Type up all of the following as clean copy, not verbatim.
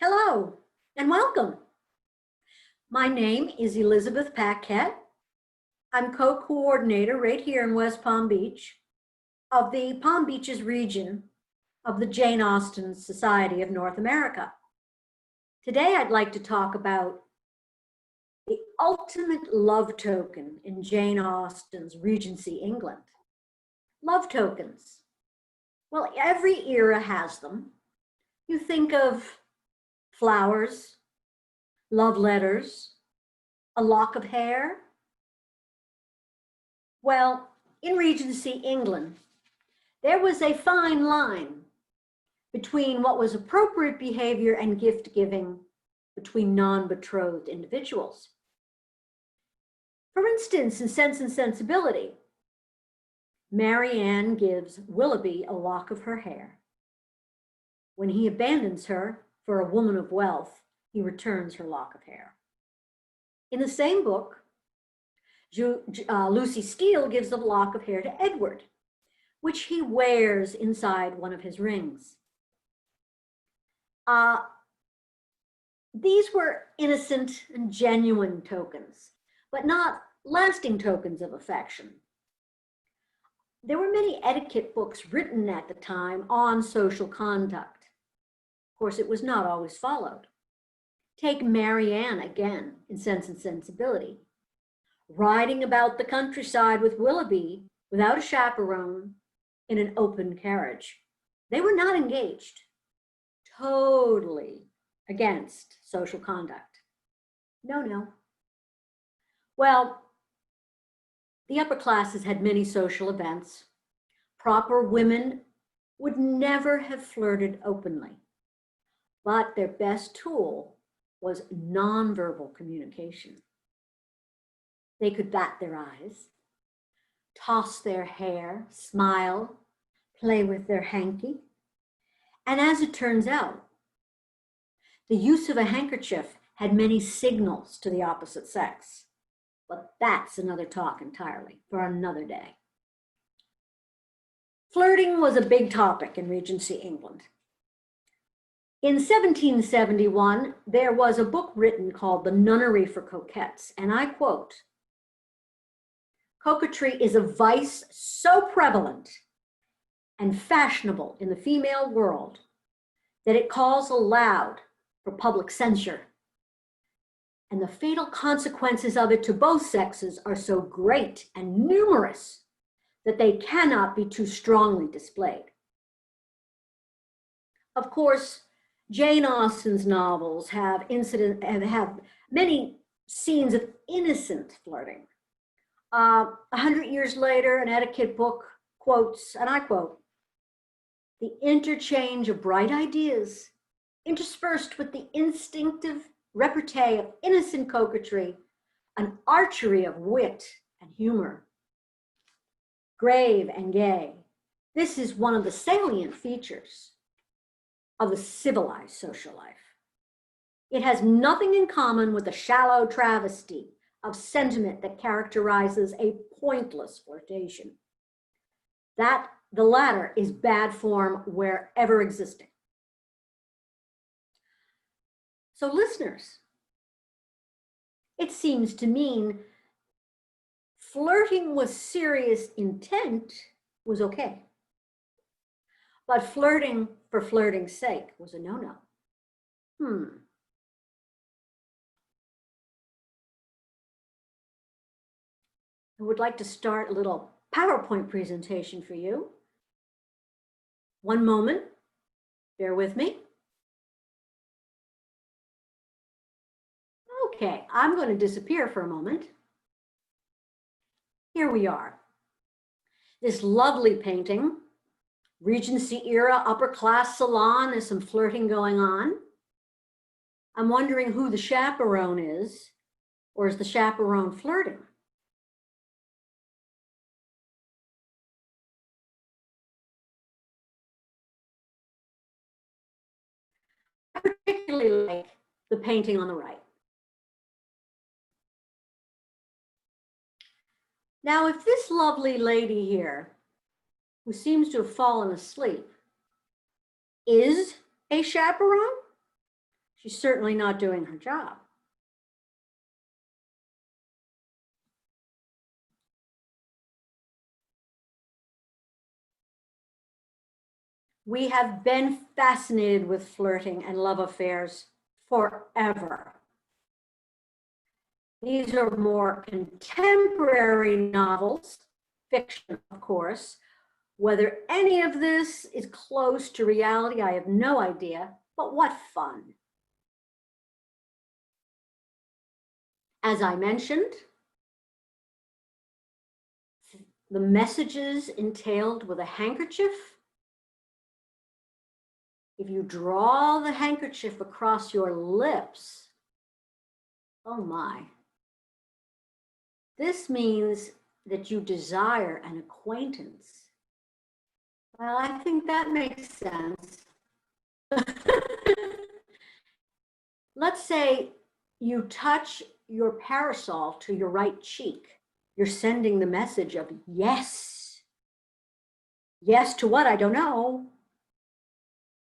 Hello and welcome. My name is Elizabeth Paquette. I'm co-coordinator right here in West Palm Beach of the Palm Beaches region of the Jane Austen Society of North America. Today I'd like to talk about the ultimate love token in Jane Austen's Regency England. Love tokens. Well, every era has them. You think of flowers, love letters, a lock of hair. Well, in Regency England, there was a fine line between what was appropriate behavior and gift giving between non-betrothed individuals. For instance, in Sense and Sensibility, Marianne gives Willoughby a lock of her hair. When he abandons her for a woman of wealth, he returns her lock of hair. In the same book, Lucy Steele gives a lock of hair to Edward, which he wears inside one of his rings. These were innocent and genuine tokens, but not lasting tokens of affection. There were many etiquette books written at the time on social conduct. Of course, it was not always followed. Take Marianne again in Sense and Sensibility, riding about the countryside with Willoughby without a chaperone in an open carriage. They were not engaged, totally against social conduct. No. Well, the upper classes had many social events. Proper women would never have flirted openly, but their best tool was nonverbal communication. They could bat their eyes, toss their hair, smile, play with their hanky. And as it turns out, the use of a handkerchief had many signals to the opposite sex. But that's another talk entirely for another day. Flirting was a big topic in Regency England. In 1771, there was a book written called The Nunnery for Coquettes, and I quote, "Coquetry is a vice so prevalent and fashionable in the female world that it calls aloud for public censure. And the fatal consequences of it to both sexes are so great and numerous that they cannot be too strongly displayed." Of course, Jane Austen's novels have many scenes of innocent flirting. 100 years later, an etiquette book quotes, and I quote, "The interchange of bright ideas interspersed with the instinctive repartee of innocent coquetry, an archery of wit and humor. Grave and gay, this is one of the salient features of the civilized social life. It has nothing in common with the shallow travesty of sentiment that characterizes a pointless flirtation. The latter is bad form wherever existing." So listeners, it seems to mean flirting with serious intent was okay. But flirting for flirting's sake was a no-no. I would like to start a little PowerPoint presentation for you. One moment, bear with me. Okay, I'm going to disappear for a moment. Here we are. This lovely painting, Regency era, upper class salon, there's some flirting going on. I'm wondering who the chaperone is, or is the chaperone flirting? I particularly like the painting on the right. Now, if this lovely lady here, who seems to have fallen asleep, is a chaperone, She's certainly not doing her job. We have been fascinated with flirting and love affairs forever. These are more contemporary novels, fiction, of course. Whether any of this is close to reality, I have no idea, but what fun. As I mentioned, the messages entailed with a handkerchief. If you draw the handkerchief across your lips, oh my. This means that you desire an acquaintance. Well, I think that makes sense. Let's say you touch your parasol to your right cheek. You're sending the message of yes. Yes to what? I don't know.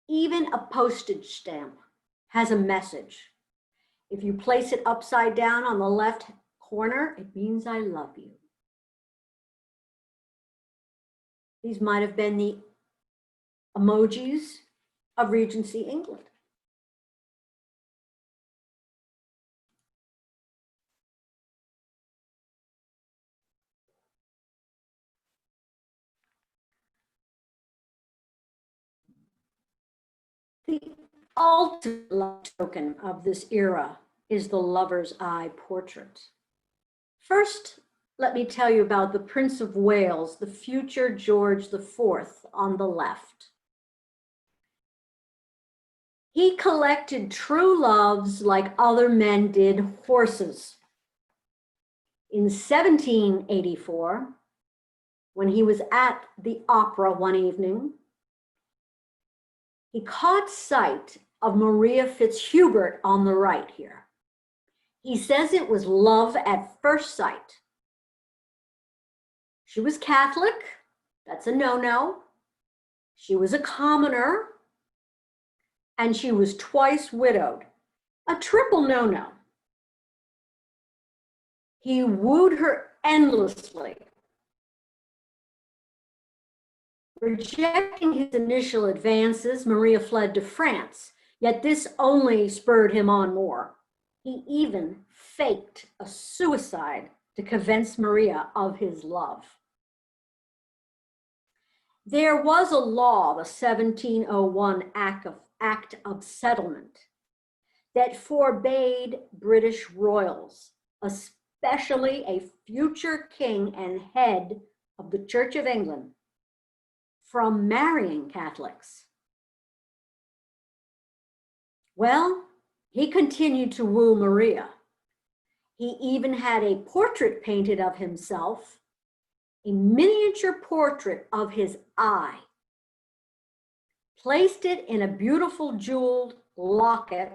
Even a postage stamp has a message. If you place it upside down on the left corner, it means I love you. These might have been the emojis of Regency England. The ultimate love token of this era is the lover's eye portrait. First, let me tell you about the Prince of Wales, the future George IV, on the left. He collected true loves like other men did horses. In 1784, when he was at the opera one evening, he caught sight of Maria Fitzhubert on the right here. He says it was love at first sight. She was Catholic, that's a no-no. She was a commoner, and she was twice widowed, a triple no-no. He wooed her endlessly. Rejecting his initial advances, Maria fled to France, yet this only spurred him on more. He even faked a suicide to convince Maria of his love. There was a law, the 1701 Act of Settlement, that forbade British royals, especially a future king and head of the Church of England, from marrying Catholics. Well, he continued to woo Maria. He even had a portrait painted of himself, a miniature portrait of his eye, placed it in a beautiful jeweled locket,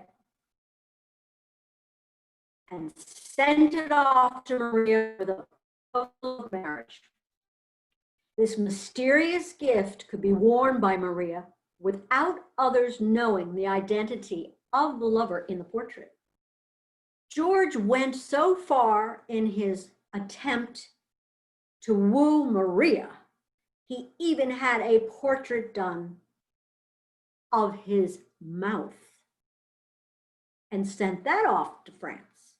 and sent it off to Maria with a proposal of marriage. This mysterious gift could be worn by Maria without others knowing the identity of the lover in the portrait. George went so far in his attempt to woo Maria, he even had a portrait done of his mouth and sent that off to France.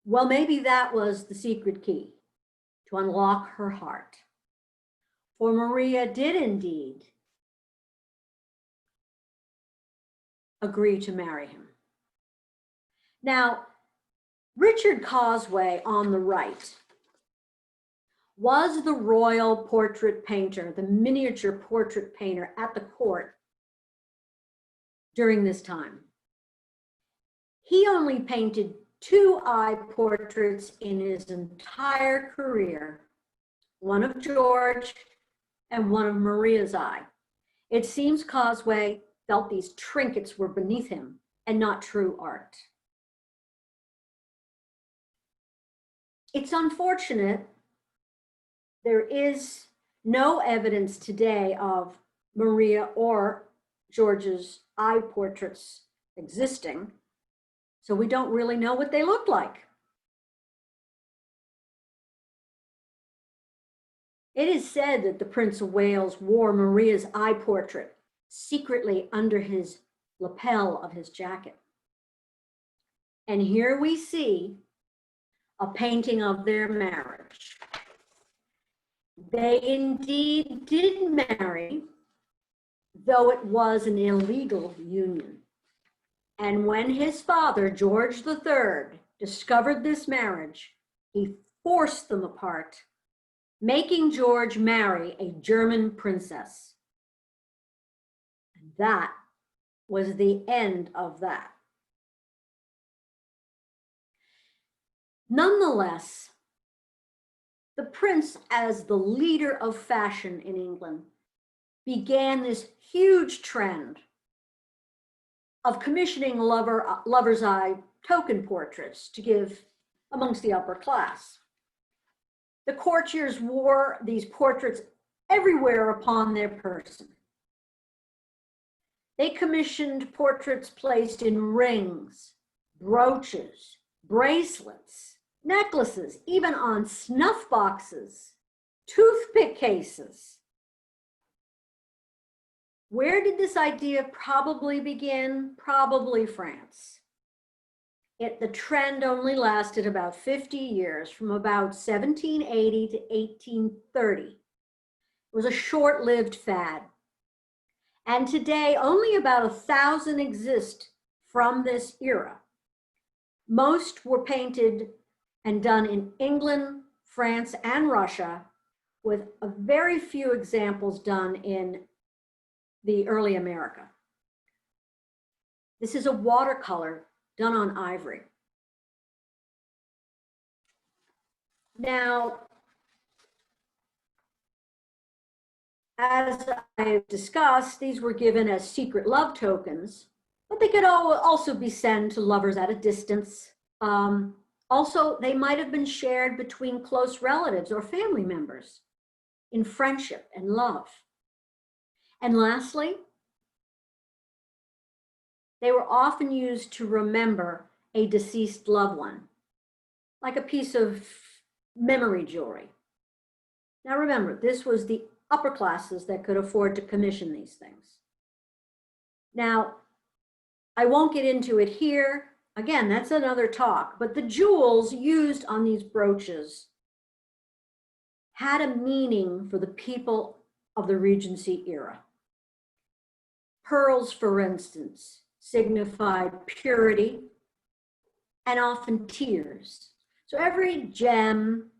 Well, maybe that was the secret key to unlock her heart. For Maria did indeed agree to marry him. Now, Richard Causeway on the right was the royal portrait painter, the miniature portrait painter at the court during this time. He only painted 2 eye portraits in his entire career, one of George and one of Maria's eye. It seems Causeway felt these trinkets were beneath him and not true art. It's unfortunate there is no evidence today of Maria or George's eye portraits existing, so we don't really know what they looked like. It is said that the Prince of Wales wore Maria's eye portrait secretly under his lapel of his jacket. And here we see a painting of their marriage. They indeed did marry, though it was an illegal union. And when his father, George III, discovered this marriage, he forced them apart, making George marry a German princess. And that was the end of that. Nonetheless, the prince, as the leader of fashion in England, began this huge trend of commissioning lover's eye token portraits to give amongst the upper class. The courtiers wore these portraits everywhere upon their person. They commissioned portraits placed in rings, brooches, bracelets, necklaces, even on snuff boxes, toothpick cases. Where did this idea probably begin? Probably France. The trend only lasted about 50 years, from about 1780 to 1830. It was a short-lived fad. And today, only about 1,000 exist from this era. Most were painted and done in England, France, and Russia, with a very few examples done in the early America. This is a watercolor done on ivory. Now, as I discussed, these were given as secret love tokens, but they could also be sent to lovers at a distance. Also, they might have been shared between close relatives or family members in friendship and love. And lastly, they were often used to remember a deceased loved one, like a piece of memory jewelry. Now remember, this was the upper classes that could afford to commission these things. Now, I won't get into it here. Again, that's another talk, but the jewels used on these brooches had a meaning for the people of the Regency era. Pearls, for instance, signified purity and often tears. So every gem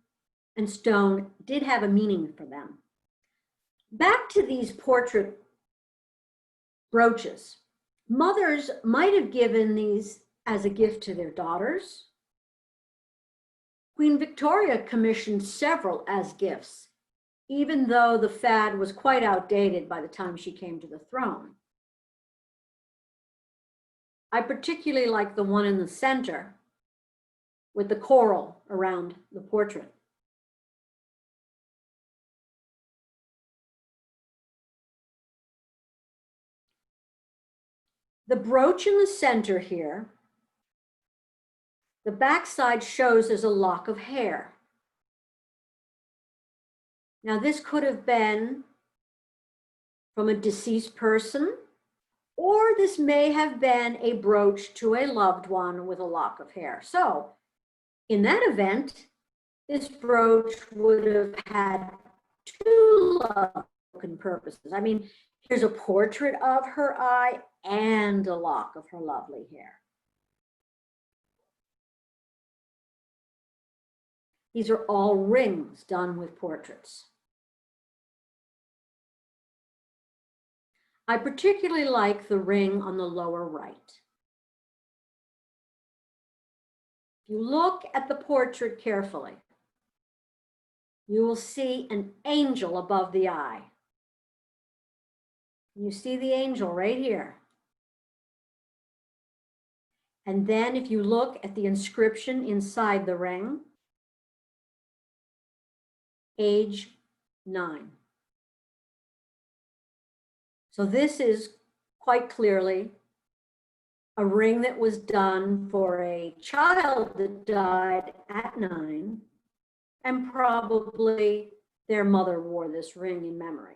and stone did have a meaning for them. Back to these portrait brooches. Mothers might have given these as a gift to their daughters. Queen Victoria commissioned several as gifts, even though the fad was quite outdated by the time she came to the throne. I particularly like the one in the center with the coral around the portrait. The brooch in the center here, the backside shows as a lock of hair. Now this could have been from a deceased person, or this may have been a brooch to a loved one with a lock of hair. So in that event, this brooch would have had two love-token purposes. I mean, here's a portrait of her eye and a lock of her lovely hair. These are all rings done with portraits. I particularly like the ring on the lower right. If you look at the portrait carefully, you will see an angel above the eye. You see the angel right here. And then if you look at the inscription inside the ring, age 9. So this is quite clearly a ring that was done for a child that died at 9, and probably their mother wore this ring in memory.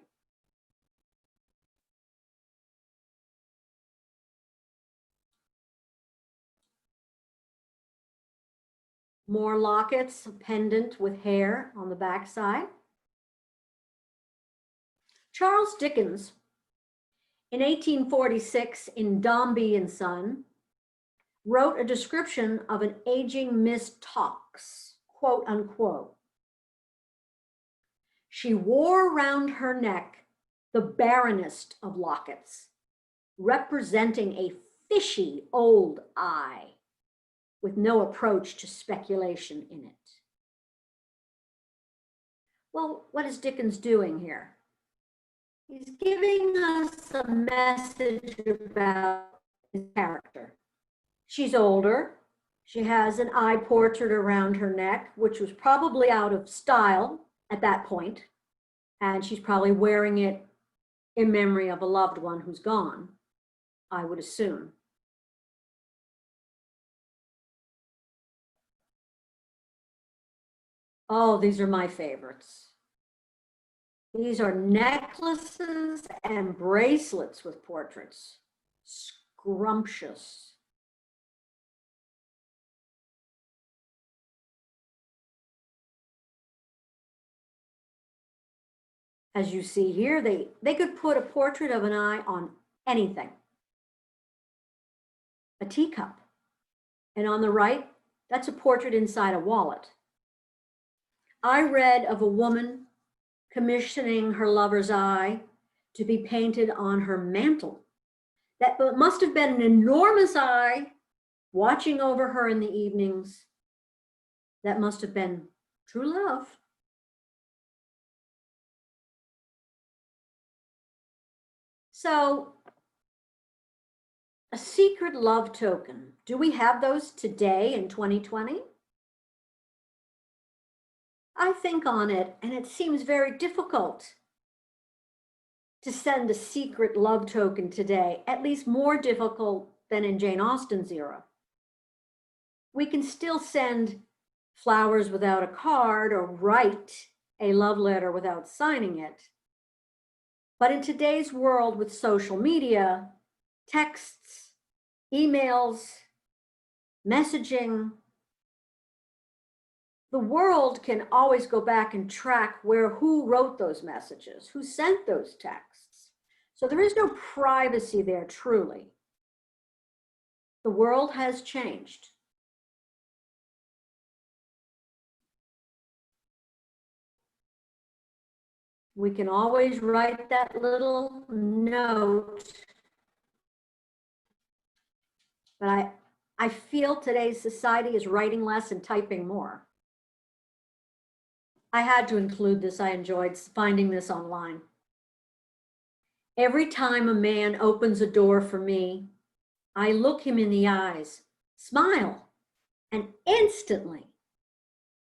More lockets, a pendant with hair on the backside. Charles Dickens, in 1846, in Dombey and Son, wrote a description of an aging Miss Tawkes, quote unquote. She wore round her neck the barrenest of lockets, representing a fishy old eye with no approach to speculation in it. Well, what is Dickens doing here? He's giving us a message about his character. She's older. She has an eye portrait around her neck, which was probably out of style at that point. And she's probably wearing it in memory of a loved one who's gone, I would assume. Oh, these are my favorites. These are necklaces and bracelets with portraits. Scrumptious. As you see here, they could put a portrait of an eye on anything. A teacup. And on the right, that's a portrait inside a wallet. I read of a woman commissioning her lover's eye to be painted on her mantle. That must have been an enormous eye watching over her in the evenings. That must have been true love. So, a secret love token. Do we have those today in 2020? I think on it, and it seems very difficult to send a secret love token today, at least more difficult than in Jane Austen's era. We can still send flowers without a card or write a love letter without signing it. But in today's world with social media, texts, emails, messaging, the world can always go back and track who wrote those messages, who sent those texts. So there is no privacy there, truly. The world has changed. We can always write that little note, but I feel today's society is writing less and typing more. I had to include this. I enjoyed finding this online. Every time a man opens a door for me, I look him in the eyes, smile, and instantly,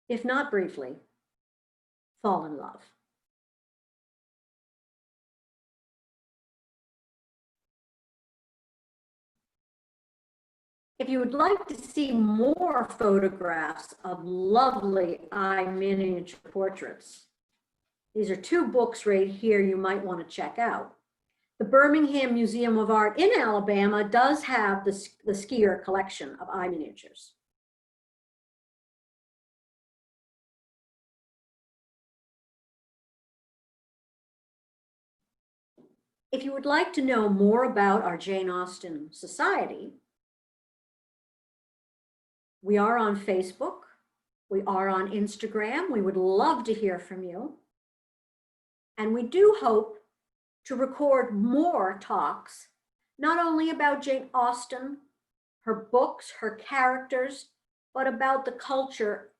if not briefly, fall in love. If you would like to see more photographs of lovely eye miniature portraits, these are 2 books right here you might want to check out. The Birmingham Museum of Art in Alabama does have the skier collection of eye miniatures. If you would like to know more about our Jane Austen Society, we are on Facebook. We are on Instagram. We would love to hear from you. And we do hope to record more talks, not only about Jane Austen, her books, her characters, but about the culture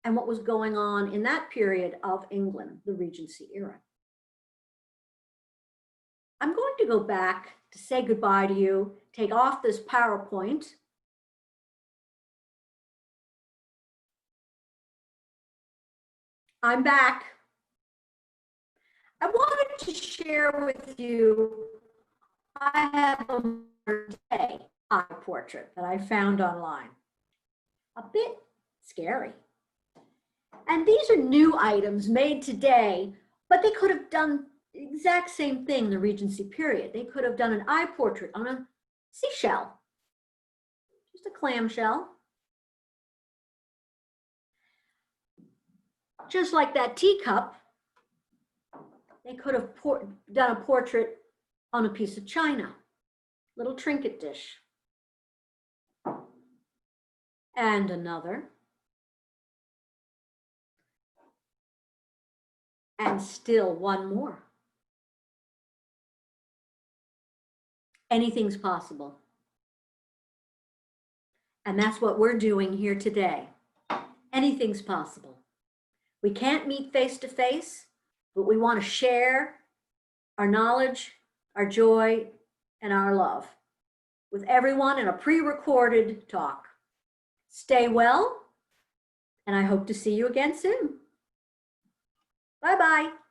and what was going on in that period of England, the Regency era. I'm going to go back to say goodbye to you, take off this PowerPoint. I'm back. I wanted to share with you, I have a day. eye portrait that I found online. A bit scary. And these are new items made today, but they could have done the exact same thing in the Regency period. They could have done an eye portrait on a seashell, just a clamshell. Just like that teacup, they could have done a portrait on a piece of china, little trinket dish. And another. And still one more. Anything's possible. And that's what we're doing here today. Anything's possible. We can't meet face to face, but we want to share our knowledge, our joy, and our love with everyone in a pre-recorded talk. Stay well, and I hope to see you again soon. Bye-bye.